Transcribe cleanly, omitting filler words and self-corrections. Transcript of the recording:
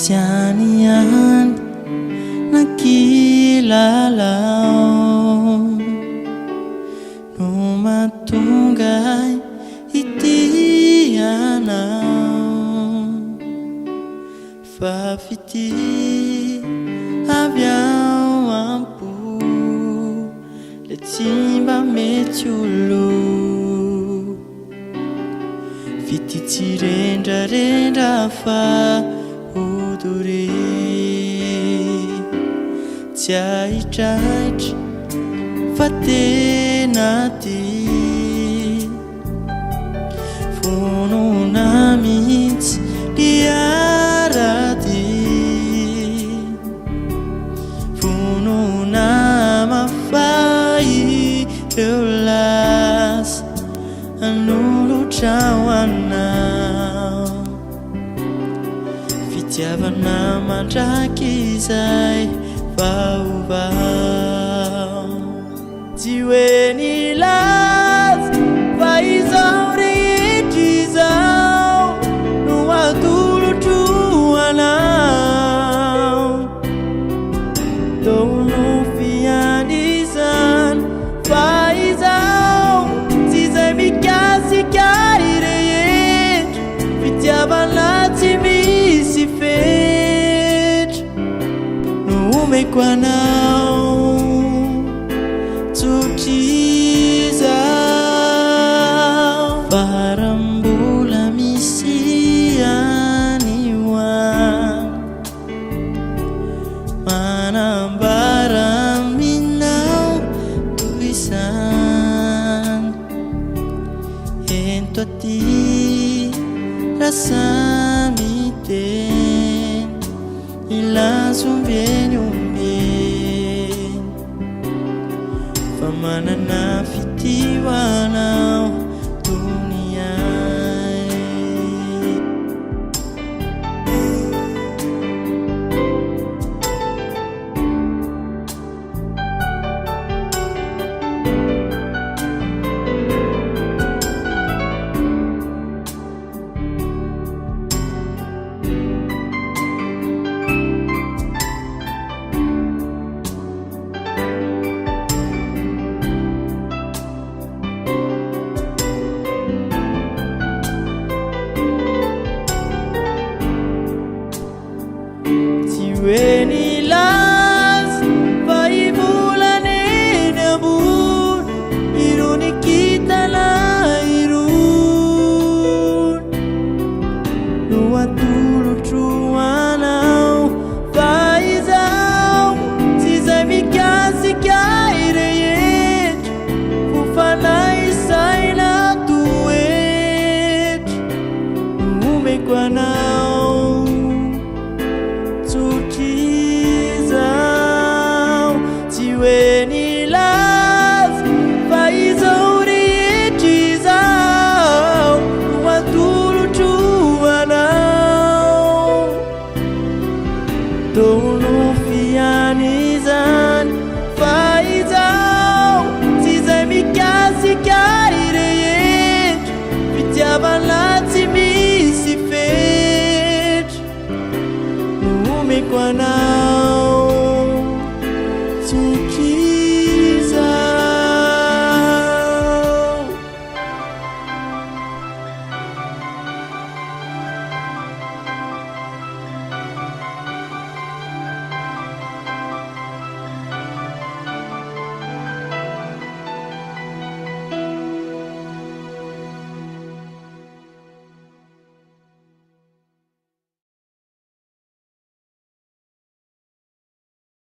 tianian nakilalao no matunggay itianao fafiti avy ao ampo le tsy mba mety olo fity tsy rendrarendra fa odore tsy ahitraitra fa tena ty fonona mihitsy diarady fonona mafay eo lasa anolotra ho anao fitiavana mandraky izay vaovao tsy hoe nilaza fa izao rehetra izao no atolotro anao tono fianizany fa izao tsy izay mikasika irehetra fitiavana tsy misy fetra no omeko anao tsotrizao farambola misy anioan manambara minao tuisan ento aty rasa miten ilazombeny ombeny fa manana fitiavanao duniay when he loves faibulan enabun iruni kita la irun nuatulu truanau faizau sizai mikasi kaireyet ufanai saina tuet umekwanau when he loves faizori etizao watulu tuanao tono fianizan faizao sizai mikasi kaireyet fitiavana tsy misy fetra no omeko anao